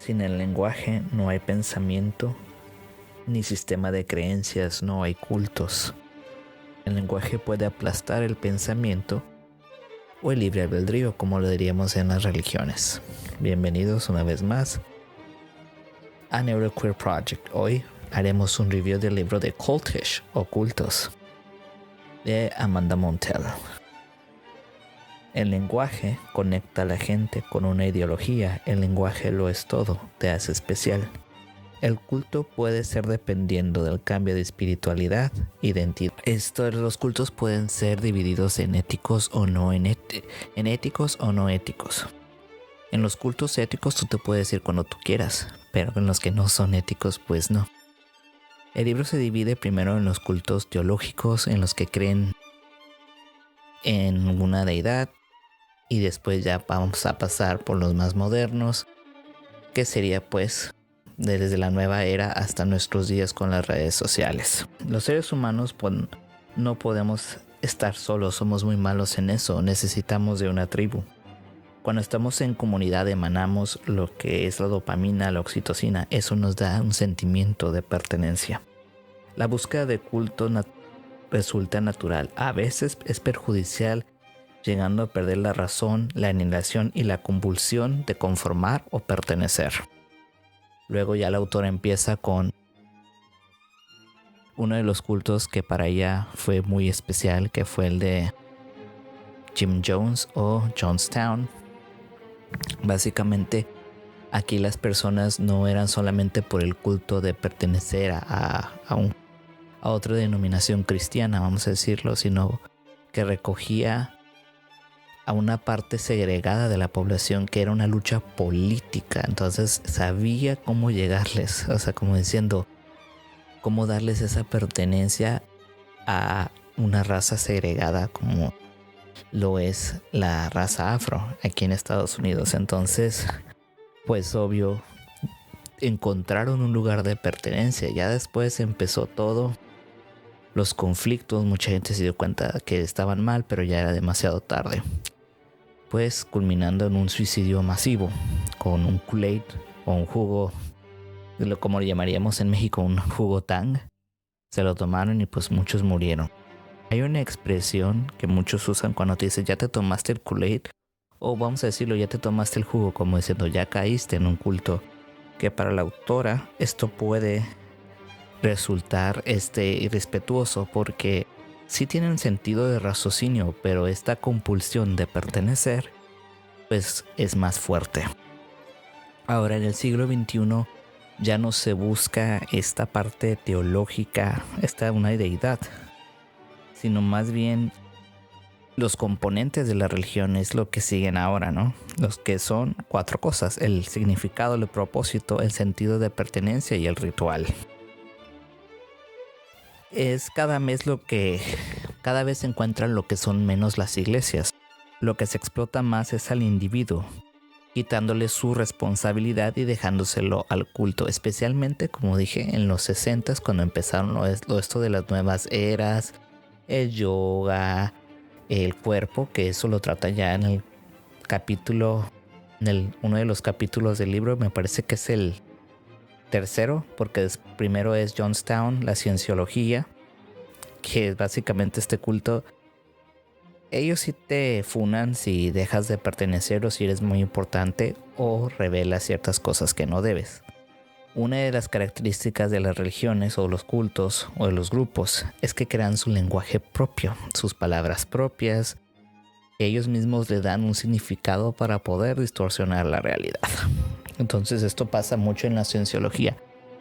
Sin el lenguaje no hay pensamiento, ni sistema de creencias, no hay cultos. El lenguaje puede aplastar el pensamiento o el libre albedrío, como lo diríamos en las religiones. Bienvenidos una vez más a Neuroqueer Project. Hoy haremos un review del libro de Cultish o Cultos de Amanda Montell. El lenguaje conecta a la gente con una ideología. El lenguaje lo es todo, te hace especial. El culto puede ser dependiendo del cambio de espiritualidad, identidad. Los cultos pueden ser divididos en éticos o no éticos o no éticos. En los cultos éticos tú te puedes ir cuando tú quieras, pero en los que no son éticos pues no. El libro se divide primero en los cultos teológicos, en los que creen en una deidad, y después ya vamos a pasar por los más modernos, que sería pues desde la nueva era hasta nuestros días con las redes sociales. Los seres humanos no podemos estar solos, somos muy malos en eso, necesitamos de una tribu. Cuando estamos en comunidad emanamos lo que es la dopamina, la oxitocina, eso nos da un sentimiento de pertenencia. La búsqueda de culto resulta natural, a veces es perjudicial, llegando a perder la razón, la anhelación y la convulsión de conformar o pertenecer. Luego ya la autora empieza con uno de los cultos que para ella fue muy especial, que fue el de Jim Jones o Jonestown. Básicamente aquí las personas no eran solamente por el culto de pertenecer a otra denominación cristiana, vamos a decirlo, sino que recogía a una parte segregada de la población, que era una lucha política. Entonces sabía cómo llegarles, o sea, como diciendo, cómo darles esa pertenencia a una raza segregada como lo es la raza afro aquí en Estados Unidos. Entonces, pues obvio, encontraron un lugar de pertenencia. Ya después empezó todo, los conflictos, mucha gente se dio cuenta que estaban mal, pero ya era demasiado tarde. Pues culminando en un suicidio masivo con un Kool-Aid o un jugo, como lo llamaríamos en México, un jugo Tang. Se lo tomaron y pues muchos murieron. Hay una expresión que muchos usan cuando te dicen ya te tomaste el Kool-Aid, o vamos a decirlo, ya te tomaste el jugo, como diciendo ya caíste en un culto, que para la autora esto puede resultar irrespetuoso, porque sí tiene un sentido de raciocinio, pero esta compulsión de pertenecer pues es más fuerte. Ahora en el siglo XXI ya no se busca esta parte teológica, una deidad, sino más bien los componentes de la religión es lo que siguen ahora, ¿no? Los que son 4 cosas: el significado, el propósito, el sentido de pertenencia y el ritual. Es cada vez se encuentran lo que son menos las iglesias. Lo que se explota más es al individuo, quitándole su responsabilidad y dejándoselo al culto, especialmente, como dije, en los 60s, cuando empezaron esto de las nuevas eras, el yoga, el cuerpo, que eso lo trata ya en el capítulo, uno de los capítulos del libro, me parece que es el tercero, porque primero es Jonestown, la cienciología, que es básicamente este culto. Ellos sí te funan si dejas de pertenecer o si eres muy importante o revelas ciertas cosas que no debes. Una de las características de las religiones o los cultos o de los grupos es que crean su lenguaje propio, sus palabras propias. Ellos mismos le dan un significado para poder distorsionar la realidad. Entonces esto pasa mucho en la cienciología,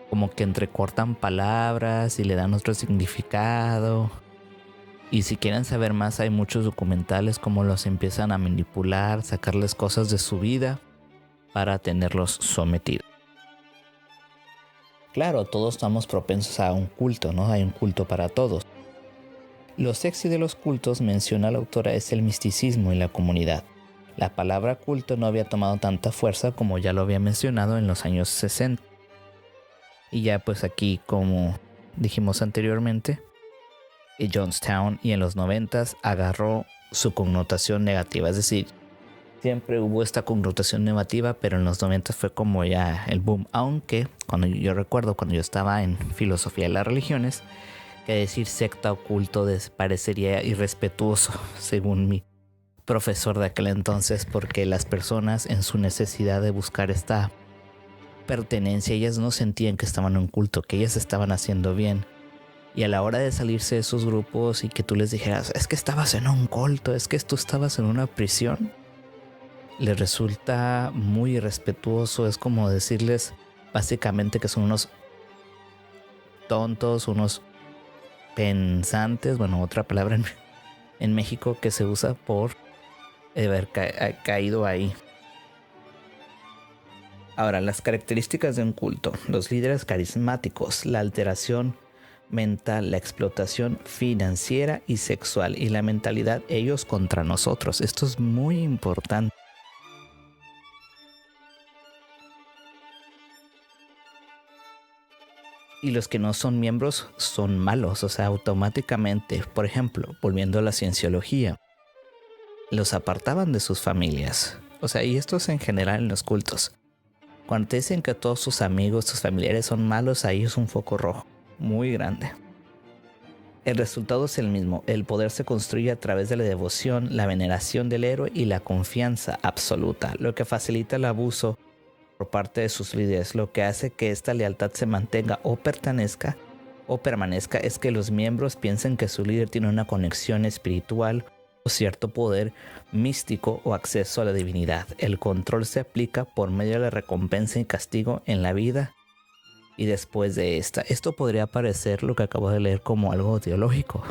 como que entrecortan palabras y le dan otro significado. Y si quieren saber más, hay muchos documentales como los empiezan a manipular, sacarles cosas de su vida para tenerlos sometidos. Claro, todos estamos propensos a un culto, ¿no? Hay un culto para todos. Lo sexy de los cultos, menciona la autora, es el misticismo y la comunidad. La palabra culto no había tomado tanta fuerza como ya lo había mencionado en los años 60. Y ya pues aquí, como dijimos anteriormente, Jonestown y en los 90s agarró su connotación negativa. Es decir, Siempre hubo esta connotación negativa, pero en los 90 fue como ya el boom. Aunque yo recuerdo cuando yo estaba en filosofía de las religiones, que decir secta o culto parecería irrespetuoso, según mi profesor de aquel entonces, porque las personas en su necesidad de buscar esta pertenencia, ellas no sentían que estaban en un culto, que ellas estaban haciendo bien. Y a la hora de salirse de esos grupos y que tú les dijeras, es que estabas en un culto, es que tú estabas en una prisión, les resulta muy irrespetuoso. Es como decirles básicamente que son unos tontos, unos pensantes, bueno, otra palabra en México que se usa por haber caído ahí. Ahora, las características de un culto: los líderes carismáticos, la alteración mental, la explotación financiera y sexual, y la mentalidad ellos contra nosotros. Esto es muy importante. Y los que no son miembros son malos, o sea, automáticamente. Por ejemplo, volviendo a la cienciología, los apartaban de sus familias. O sea, y esto es en general en los cultos. Cuando te dicen que todos tus amigos, tus familiares son malos, ahí es un foco rojo muy grande. El resultado es el mismo. El poder se construye a través de la devoción, la veneración del héroe y la confianza absoluta, lo que facilita el abuso por parte de sus líderes. Lo que hace que esta lealtad se mantenga o permanezca es que los miembros piensen que su líder tiene una conexión espiritual o cierto poder místico o acceso a la divinidad. El control se aplica por medio de la recompensa y castigo en la vida y después de esta. Esto podría parecer, lo que acabo de leer, como algo teológico,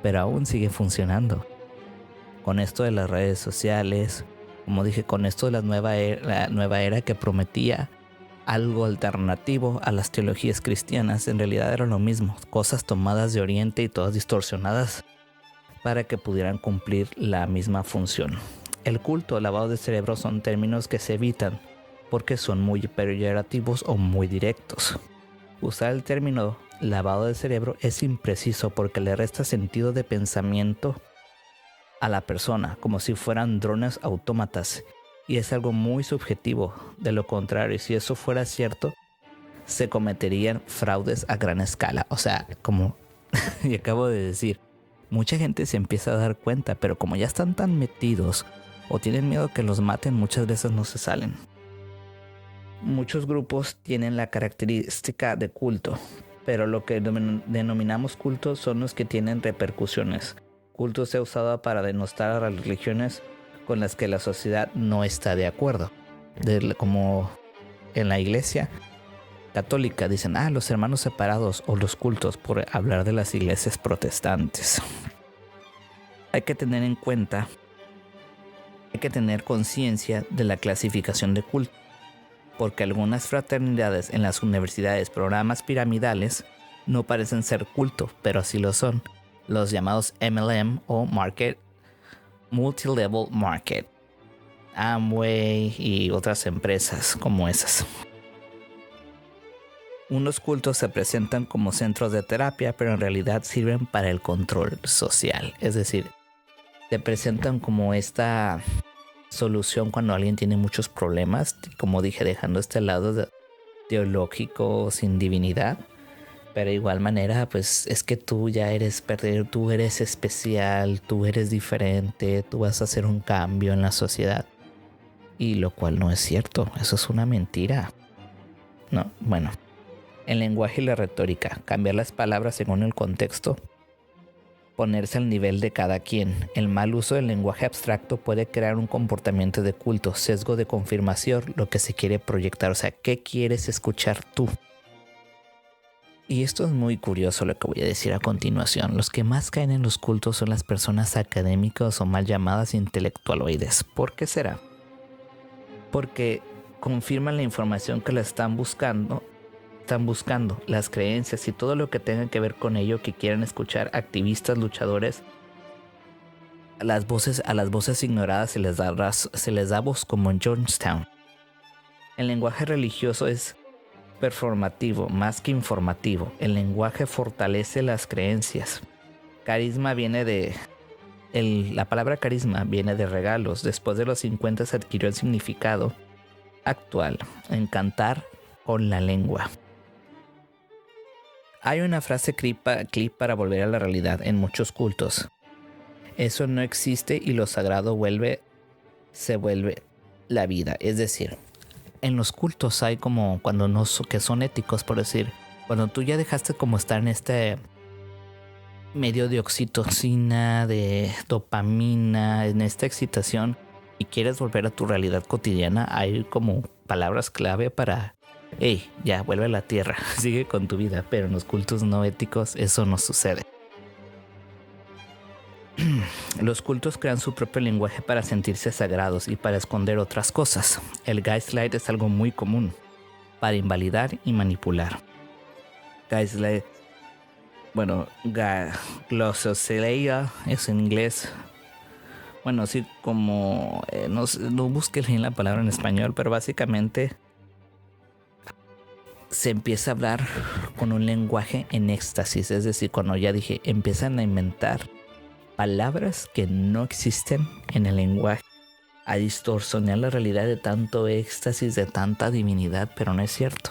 pero aún sigue funcionando. Con esto de las redes sociales, como dije, con esto de la nueva era que prometía algo alternativo a las teologías cristianas, en realidad era lo mismo, cosas tomadas de Oriente y todas distorsionadas para que pudieran cumplir la misma función. El culto, lavado de cerebro son términos que se evitan porque son muy peyorativos o muy directos. Usar el término lavado de cerebro es impreciso porque le resta sentido de pensamiento a la persona, como si fueran drones autómatas, y es algo muy subjetivo. De lo contrario, si eso fuera cierto, se cometerían fraudes a gran escala. O sea, como y acabo de decir, mucha gente se empieza a dar cuenta, pero como ya están tan metidos o tienen miedo que los maten, muchas veces no se salen. Muchos grupos tienen la característica de culto, pero lo que denominamos cultos son los que tienen repercusiones. Culto se ha usado para denostar a las religiones con las que la sociedad no está de acuerdo. Como en la iglesia católica dicen, los hermanos separados o los cultos, por hablar de las iglesias protestantes. Hay que tener en cuenta, hay que tener conciencia de la clasificación de culto, porque algunas fraternidades en las universidades, programas piramidales, no parecen ser culto, pero sí lo son. Los llamados MLM o Multilevel Market, Amway y otras empresas como esas. Unos cultos se presentan como centros de terapia, pero en realidad sirven para el control social. Es decir, se presentan como esta solución cuando alguien tiene muchos problemas, como dije, dejando este lado teológico sin divinidad. Pero de igual manera, pues es que tú ya eres perdido, tú eres especial, tú eres diferente, tú vas a hacer un cambio en la sociedad. Y lo cual no es cierto, eso es una mentira. No, bueno. El lenguaje y la retórica, cambiar las palabras según el contexto, ponerse al nivel de cada quien. El mal uso del lenguaje abstracto puede crear un comportamiento de culto, sesgo de confirmación, lo que se quiere proyectar. O sea, ¿qué quieres escuchar tú? Y esto es muy curioso lo que voy a decir a continuación. Los que más caen en los cultos son las personas académicas o mal llamadas intelectualoides. ¿Por qué será? Porque confirman la información que la están buscando, las creencias y todo lo que tenga que ver con ello que quieran escuchar. Activistas, luchadores, a las voces ignoradas se les da voz, como en Georgetown. El lenguaje religioso es performativo más que informativo. El lenguaje fortalece las creencias. Carisma viene de La palabra carisma viene de regalos. Después de los 50 se adquirió el significado actual, encantar con la lengua. Hay una frase clip para volver a la realidad en muchos cultos. Eso no existe y lo sagrado se vuelve la vida. Es decir, en los cultos hay como cuando no que son éticos, por decir, cuando tú ya dejaste como estar en este medio de oxitocina, de dopamina, en esta excitación y quieres volver a tu realidad cotidiana, hay como palabras clave para, hey, ya vuelve a la tierra, sigue con tu vida. Pero en los cultos no éticos eso no sucede. Los cultos crean su propio lenguaje para sentirse sagrados y para esconder otras cosas. El gaslight es algo muy común para invalidar y manipular. Gaslight, bueno, glossolalia es en inglés. Bueno, así como no busqué bien la palabra en español, pero básicamente se empieza a hablar con un lenguaje en éxtasis. Es decir, cuando ya dije, empiezan a inventar palabras que no existen en el lenguaje, a distorsionar la realidad de tanto éxtasis, de tanta divinidad, pero no es cierto.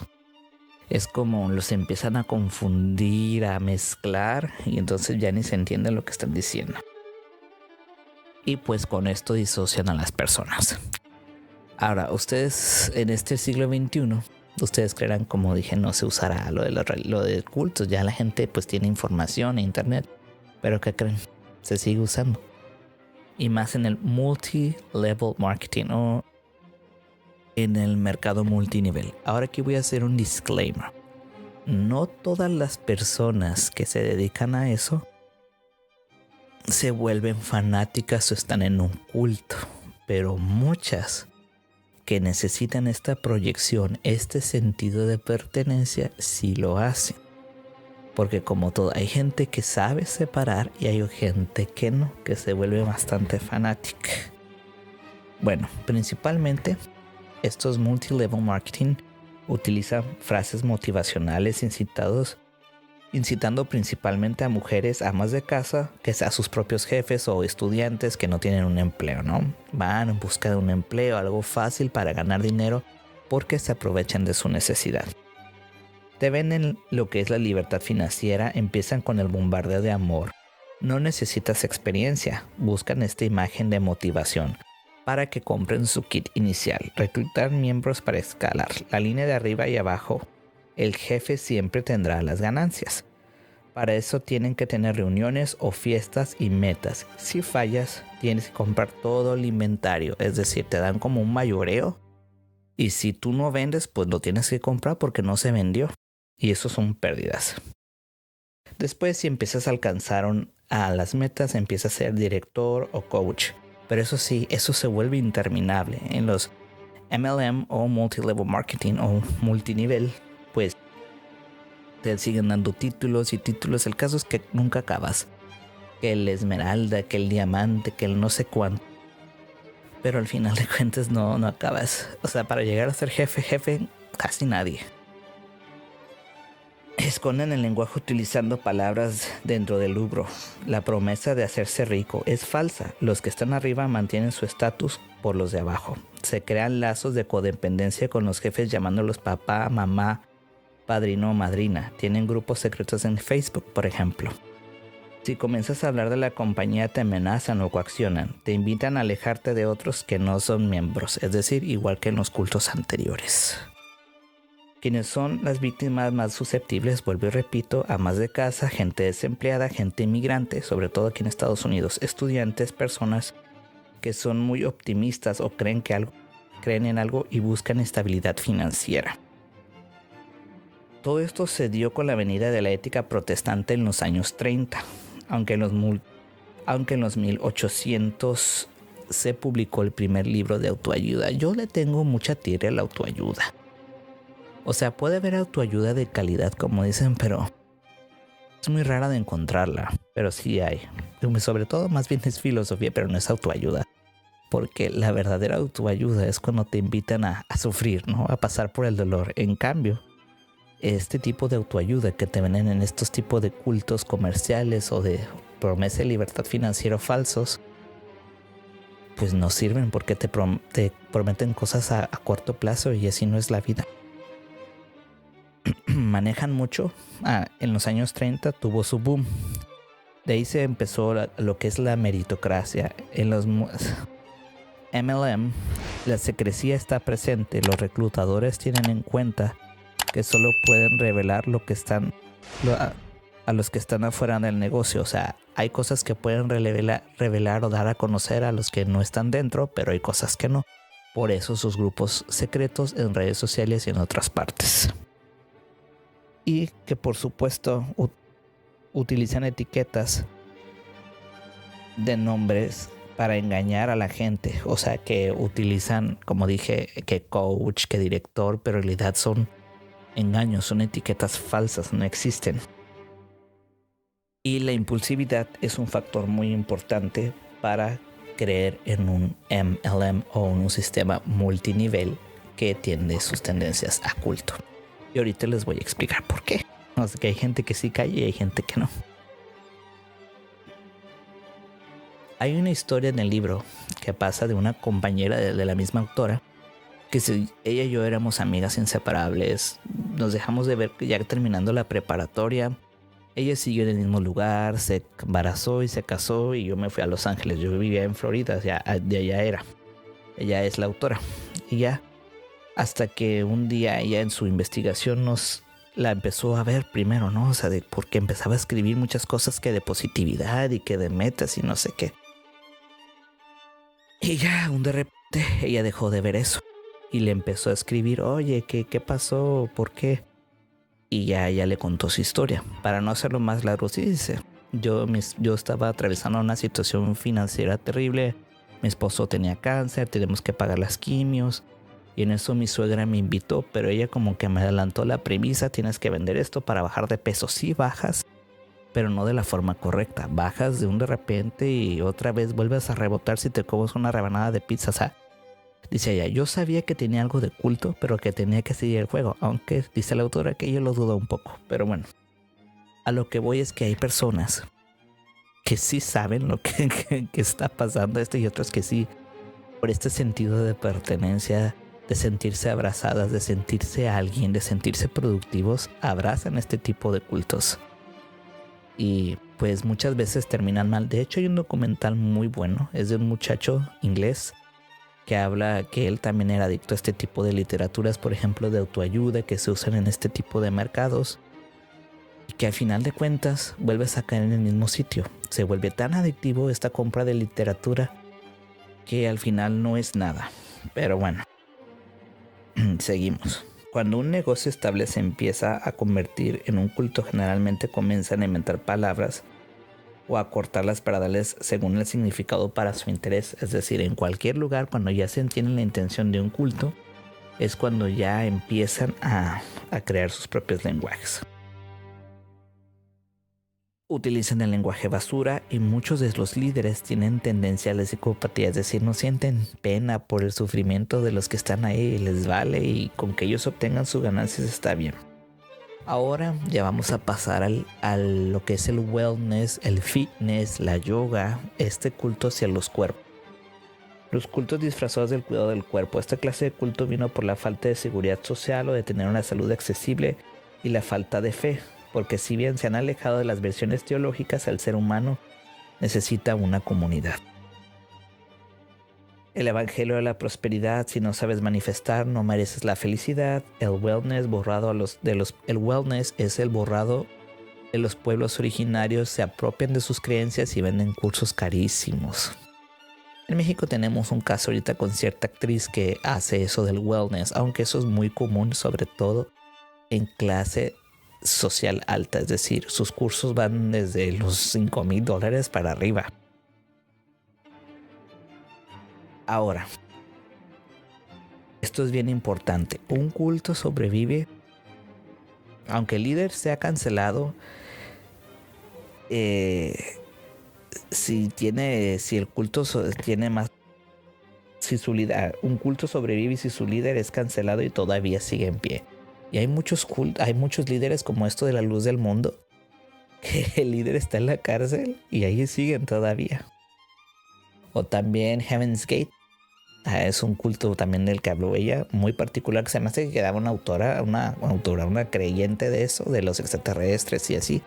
Es como los empiezan a confundir, a mezclar, y entonces ya ni se entiende lo que están diciendo. Y pues con esto disocian a las personas. Ahora, ustedes en este siglo XXI, ustedes creerán, como dije, no se usará lo de cultos. Ya la gente pues tiene información en internet. Pero ¿qué creen? Se sigue usando. Y más en el multi-level marketing o en el mercado multinivel. Ahora aquí voy a hacer un disclaimer. No todas las personas que se dedican a eso se vuelven fanáticas o están en un culto. Pero muchas que necesitan esta proyección, este sentido de pertenencia, sí lo hacen. Porque como todo, hay gente que sabe separar y hay gente que no, que se vuelve bastante fanática. Bueno, principalmente estos multilevel marketing utilizan frases motivacionales incitando principalmente a mujeres amas de casa, que sea a sus propios jefes o estudiantes que no tienen un empleo, ¿no? Van en busca de un empleo, algo fácil para ganar dinero porque se aprovechan de su necesidad. Te venden lo que es la libertad financiera, empiezan con el bombardeo de amor. No necesitas experiencia, buscan esta imagen de motivación para que compren su kit inicial, reclutar miembros para escalar. La línea de arriba y abajo, el jefe siempre tendrá las ganancias. Para eso tienen que tener reuniones o fiestas y metas. Si fallas, tienes que comprar todo el inventario, es decir, te dan como un mayoreo. Y si tú no vendes, pues lo tienes que comprar porque no se vendió. Y eso son pérdidas. Después, si empiezas a alcanzar a las metas, empiezas a ser director o coach. Pero eso sí, eso se vuelve interminable. En los MLM o multilevel marketing o multinivel, pues te siguen dando títulos y títulos. El caso es que nunca acabas. Que el esmeralda, que el diamante, que el no sé cuánto. Pero al final de cuentas no acabas. O sea, para llegar a ser jefe, casi nadie. Esconden el lenguaje utilizando palabras dentro del rubro. La promesa de hacerse rico es falsa. Los que están arriba mantienen su estatus por los de abajo. Se crean lazos de codependencia con los jefes llamándolos papá, mamá, padrino o madrina. Tienen grupos secretos en Facebook, por ejemplo. Si comienzas a hablar de la compañía, te amenazan o coaccionan. Te invitan a alejarte de otros que no son miembros, es decir, igual que en los cultos anteriores. Quienes son las víctimas más susceptibles, vuelvo y repito, amas de casa, gente desempleada, gente inmigrante, sobre todo aquí en Estados Unidos, estudiantes, personas que son muy optimistas o creen en algo y buscan estabilidad financiera. Todo esto se dio con la venida de la ética protestante en los años 30, aunque en los 1800 se publicó el primer libro de autoayuda. Yo le tengo mucha tirria a la autoayuda. O sea, puede haber autoayuda de calidad, como dicen, pero es muy rara de encontrarla. Pero sí hay. Sobre todo, más bien es filosofía, pero no es autoayuda. Porque la verdadera autoayuda es cuando te invitan a sufrir, ¿no? A pasar por el dolor. En cambio, este tipo de autoayuda que te venden en estos tipos de cultos comerciales o de promesa de libertad financiera falsos, pues no sirven porque te prometen cosas a corto plazo y así no es la vida. Manejan mucho. En los años 30 tuvo su boom. De ahí se empezó lo que es la meritocracia. En los MLM, la secrecía está presente. Los reclutadores tienen en cuenta que solo pueden revelar a los que están afuera del negocio. O sea, hay cosas que pueden revelar o dar a conocer a los que no están dentro, pero hay cosas que no. Por eso sus grupos secretos en redes sociales y en otras partes. Y que por supuesto utilizan etiquetas de nombres para engañar a la gente. O sea, que utilizan, como dije, que coach, que director, pero en realidad son engaños, son etiquetas falsas, no existen. Y la impulsividad es un factor muy importante para creer en un MLM o en un sistema multinivel que tiende sus tendencias a culto. Y ahorita les voy a explicar por qué. O sea, que hay gente que sí cae y hay gente que no. Hay una historia en el libro que pasa de una compañera de la misma autora, que ella y yo éramos amigas inseparables. Nos dejamos de ver ya terminando la preparatoria. Ella siguió en el mismo lugar, se embarazó y se casó y yo me fui a Los Ángeles. Yo vivía en Florida, ya de allá era. Ella es la autora. Y ya hasta que un día ella en su investigación la empezó a ver primero, ¿no? O sea, porque empezaba a escribir muchas cosas que de positividad y que de metas y no sé qué. Y ya, de repente, ella dejó de ver eso. Y le empezó a escribir, oye, ¿qué pasó? ¿Por qué? Y ya ella le contó su historia. Para no hacerlo más largo, sí dice, yo estaba atravesando una situación financiera terrible. Mi esposo tenía cáncer, tenemos que pagar las quimios. Y en eso mi suegra me invitó, pero ella como que me adelantó la premisa, tienes que vender esto para bajar de peso. Sí bajas, pero no de la forma correcta. Bajas de repente y otra vez vuelves a rebotar si te comes una rebanada de pizza. O sea, dice ella, yo sabía que tenía algo de culto, pero que tenía que seguir el juego. Aunque dice la autora que ella lo duda un poco. Pero bueno, a lo que voy es que hay personas que sí saben lo que está pasando esto y otros que sí, por este sentido de pertenencia, de sentirse abrazadas, de sentirse alguien, de sentirse productivos, abrazan este tipo de cultos. Y pues muchas veces terminan mal. De hecho hay un documental muy bueno, es de un muchacho inglés que habla que él también era adicto a este tipo de literaturas, por ejemplo de autoayuda, que se usan en este tipo de mercados. Y que al final de cuentas vuelves a caer en el mismo sitio. Se vuelve tan adictivo esta compra de literatura que al final no es nada. Pero bueno. Seguimos. Cuando un negocio estable se empieza a convertir en un culto, generalmente comienzan a inventar palabras o a cortarlas para darles según el significado para su interés. Es decir, en cualquier lugar, cuando ya se entiende la intención de un culto, es cuando ya empiezan a crear sus propios lenguajes. Utilizan el lenguaje basura y muchos de los líderes tienen tendencia a la psicopatía, es decir, no sienten pena por el sufrimiento de los que están ahí, les vale y con que ellos obtengan sus ganancias está bien. Ahora ya vamos a pasar a lo que es el wellness, el fitness, la yoga, este culto hacia los cuerpos. Los cultos disfrazados del cuidado del cuerpo. Esta clase de culto vino por la falta de seguridad social o de tener una salud accesible y la falta de fe. Porque si bien se han alejado de las versiones teológicas, el ser humano necesita una comunidad. El evangelio de la prosperidad, si no sabes manifestar, no mereces la felicidad. El wellness el wellness es el borrado de los pueblos originarios, se apropian de sus creencias y venden cursos carísimos. En México tenemos un caso ahorita con cierta actriz que hace eso del wellness, aunque eso es muy común, sobre todo en clase social alta, es decir, sus cursos van desde los $5,000 para arriba. Ahora, esto es bien importante. Un culto sobrevive aunque el líder sea cancelado. Si el culto tiene más, un culto sobrevive si su líder es cancelado y todavía sigue en pie. Y hay muchos líderes como esto de la Luz del Mundo que el líder está en la cárcel y ahí siguen todavía. O también Heaven's Gate. Es un culto también del que habló ella, muy particular, que se me hace que quedaba una creyente de eso, de los extraterrestres y así.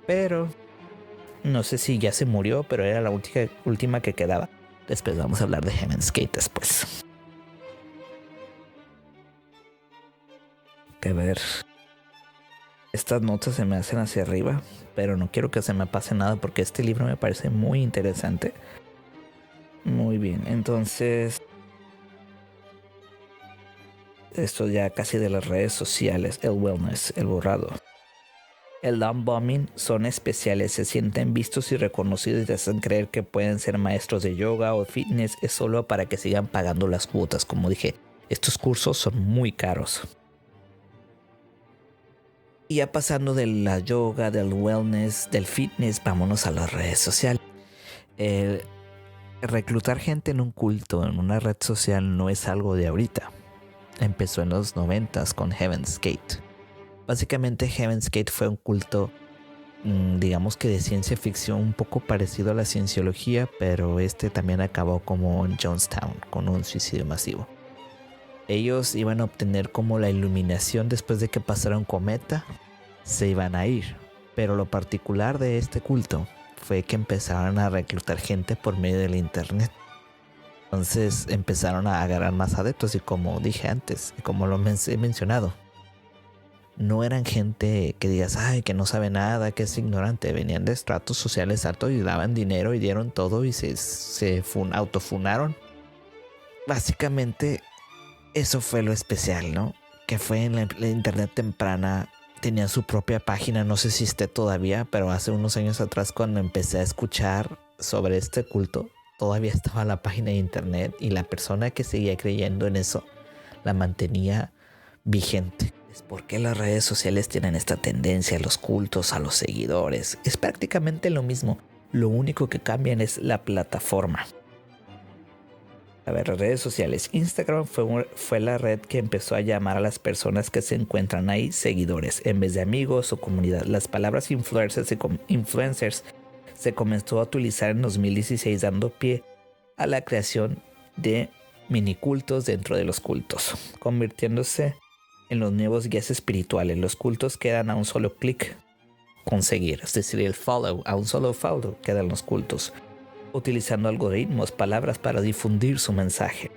Pero no sé si ya se murió, pero era la última que quedaba. Después vamos a hablar de Heaven's Gate después. Que ver. Estas notas se me hacen hacia arriba, pero no quiero que se me pase nada porque este libro me parece muy interesante. Muy bien, entonces esto ya casi de las redes sociales. El wellness, el borrado. El unbombing son especiales, se sienten vistos y reconocidos y te hacen creer que pueden ser maestros de yoga o fitness. Es solo para que sigan pagando las cuotas. Como dije, estos cursos son muy caros. Y ya pasando de la yoga, del wellness, del fitness, vámonos a las redes sociales. Reclutar gente en un culto, en una red social, no es algo de ahorita. Empezó en los 90s con Heaven's Gate. Básicamente Heaven's Gate fue un culto, digamos que de ciencia ficción, un poco parecido a la cienciología, pero también acabó como en Jonestown, con un suicidio masivo. Ellos iban a obtener como la iluminación después de que pasara un cometa, se iban a ir. Pero lo particular de este culto fue que empezaron a reclutar gente por medio del internet. Entonces empezaron a agarrar más adeptos y como dije antes, como lo he mencionado, no eran gente que digas, ay, que no sabe nada, que es ignorante. Venían de estratos sociales altos y daban dinero y dieron todo y se autofunaron. Básicamente eso fue lo especial, ¿no? Que fue en la internet temprana. Tenía su propia página, no sé si esté todavía, pero hace unos años atrás cuando empecé a escuchar sobre este culto, todavía estaba la página de internet y la persona que seguía creyendo en eso la mantenía vigente. Es porque las redes sociales tienen esta tendencia a los cultos, a los seguidores. Es prácticamente lo mismo. Lo único que cambian es la plataforma. A ver, las redes sociales. Instagram fue la red que empezó a llamar a las personas que se encuentran ahí seguidores, en vez de amigos o comunidad. Las palabras influencers se comenzó a utilizar en 2016, dando pie a la creación de minicultos dentro de los cultos, convirtiéndose en los nuevos guías espirituales. Los cultos quedan a un solo clic con seguir, es decir, el follow, a un solo follow quedan los cultos, utilizando algoritmos, palabras para difundir su mensaje.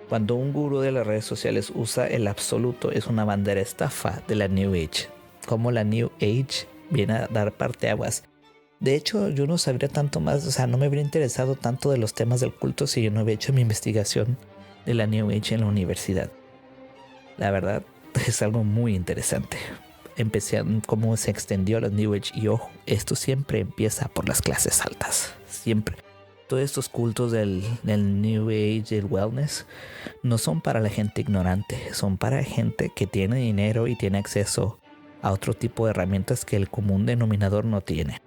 Cuando un gurú de las redes sociales usa el absoluto, es una bandera estafa de la New Age. Como la New Age viene a dar parteaguas. De hecho, yo no sabría tanto más, no me habría interesado tanto de los temas del culto si yo no hubiera hecho mi investigación de la New Age en la universidad. La verdad, es algo muy interesante. Empecé a cómo se extendió la New Age y ojo, esto siempre empieza por las clases altas. Siempre. Todos estos cultos del New Age, del wellness, no son para la gente ignorante, son para gente que tiene dinero y tiene acceso a otro tipo de herramientas que el común denominador no tiene.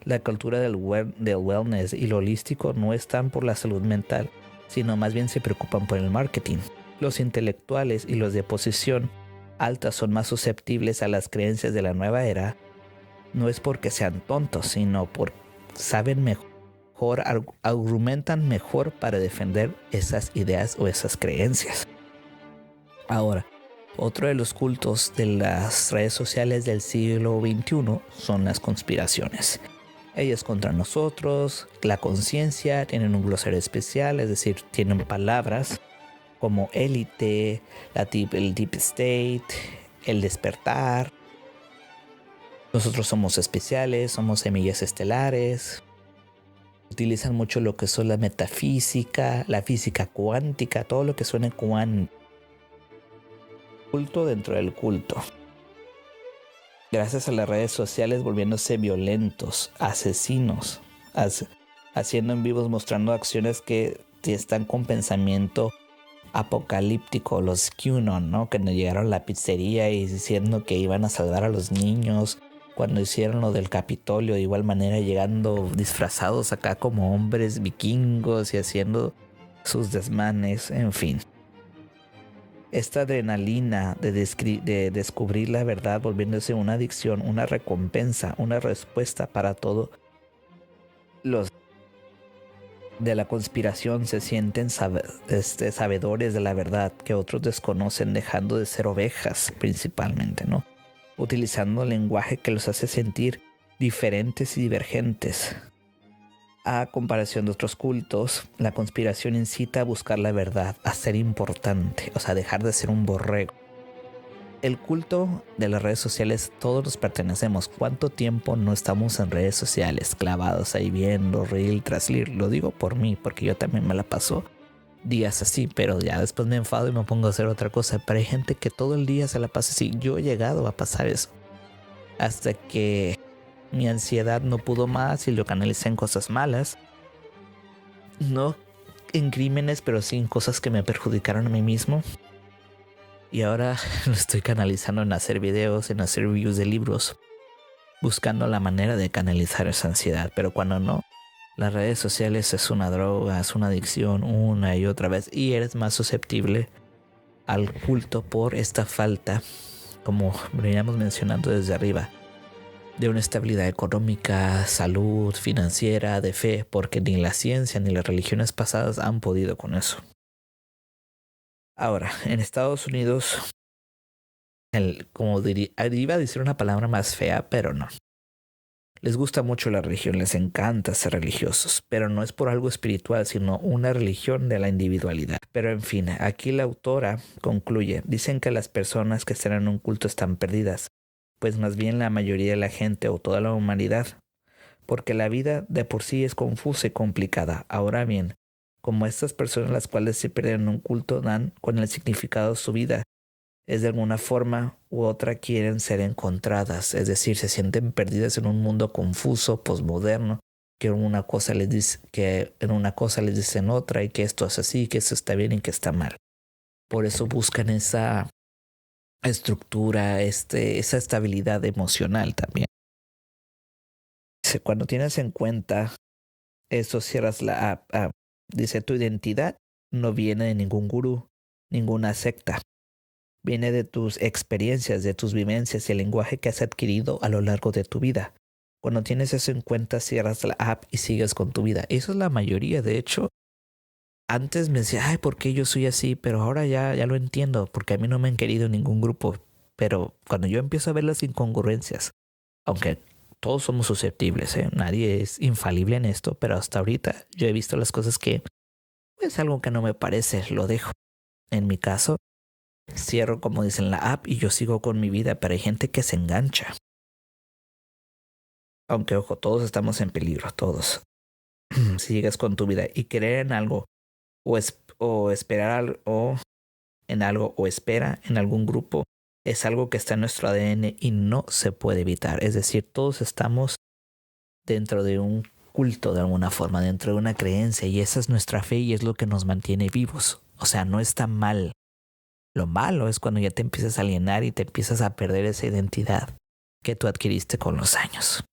La cultura del wellness y lo holístico no están por la salud mental, sino más bien se preocupan por el marketing. Los intelectuales y los de posición alta son más susceptibles a las creencias de la nueva era. No es porque sean tontos, sino porque saben mejor, argumentan mejor para defender esas ideas o esas creencias. Ahora, otro de los cultos de las redes sociales del siglo XXI son las conspiraciones. Ellas contra nosotros, la conciencia, tienen un glosario especial, es decir, tienen palabras como élite, el deep state, el despertar. Nosotros somos especiales, somos semillas estelares. Utilizan mucho lo que son la metafísica, la física cuántica, todo lo que suena cuántico. Culto dentro del culto. Gracias a las redes sociales volviéndose violentos, asesinos, haciendo en vivos, mostrando acciones que están con pensamiento apocalíptico, los QAnon, ¿no? Que nos llegaron a la pizzería y diciendo que iban a salvar a los niños, cuando hicieron lo del Capitolio, de igual manera llegando disfrazados acá como hombres vikingos y haciendo sus desmanes, en fin. esta adrenalina de descubrir la verdad volviéndose una adicción, una recompensa, una respuesta para todo. Los de la conspiración se sienten sabedores de la verdad que otros desconocen, dejando de ser ovejas principalmente, ¿no? Utilizando lenguaje que los hace sentir diferentes y divergentes. A comparación de otros cultos, la conspiración incita a buscar la verdad, a ser importante, o sea, dejar de ser un borrego. El culto de las redes sociales, todos nos pertenecemos. ¿Cuánto tiempo no estamos en redes sociales clavados ahí viendo reel tras reel? Lo digo por mí, porque yo también me la paso días así, pero ya después me enfado y me pongo a hacer otra cosa. Pero hay gente que todo el día se la pasa así. Yo he llegado a pasar eso hasta que mi ansiedad no pudo más y lo canalicé en cosas malas. No en crímenes, pero sí en cosas que me perjudicaron a mí mismo. Y ahora lo estoy canalizando en hacer videos, en hacer reviews de libros, buscando la manera de canalizar esa ansiedad. Pero cuando no, las redes sociales es una droga, es una adicción una y otra vez. Y eres más susceptible al culto por esta falta, como veníamos mencionando desde arriba, de una estabilidad económica, salud, financiera, de fe, porque ni la ciencia ni las religiones pasadas han podido con eso. Ahora, en Estados Unidos, como iba a decir una palabra más fea, pero no. Les gusta mucho la religión, les encanta ser religiosos, pero no es por algo espiritual, sino una religión de la individualidad. Pero en fin, aquí la autora concluye, dicen que las personas que están en un culto están perdidas, pues más bien la mayoría de la gente o toda la humanidad, porque la vida de por sí es confusa y complicada. Ahora bien, como estas personas las cuales se pierden en un culto dan con el significado de su vida, es de alguna forma u otra quieren ser encontradas, es decir, se sienten perdidas en un mundo confuso, posmoderno, que en una cosa les dicen otra y que esto es así, que esto está bien y que está mal. Por eso buscan esa estructura, esa estabilidad emocional también. Cuando tienes en cuenta eso, cierras la app. Dice, tu identidad no viene de ningún gurú, ninguna secta. Viene de tus experiencias, de tus vivencias y el lenguaje que has adquirido a lo largo de tu vida. Cuando tienes eso en cuenta, cierras la app y sigues con tu vida. Eso es la mayoría, de hecho. Antes me decía, ay, ¿por qué yo soy así? Pero ahora ya lo entiendo, porque a mí no me han querido ningún grupo. Pero cuando yo empiezo a ver las incongruencias, aunque todos somos susceptibles, nadie es infalible en esto, pero hasta ahorita yo he visto las cosas que, pues algo que no me parece, lo dejo. En mi caso, cierro como dicen la app y yo sigo con mi vida, pero hay gente que se engancha. Aunque ojo, todos estamos en peligro, todos. Si llegas con tu vida y creer en algo o esperar en algo o espera en algún grupo, es algo que está en nuestro ADN y no se puede evitar. Es decir, todos estamos dentro de un culto de alguna forma, dentro de una creencia, y esa es nuestra fe y es lo que nos mantiene vivos. O sea, no está mal. Lo malo es cuando ya te empiezas a alienar y te empiezas a perder esa identidad que tú adquiriste con los años.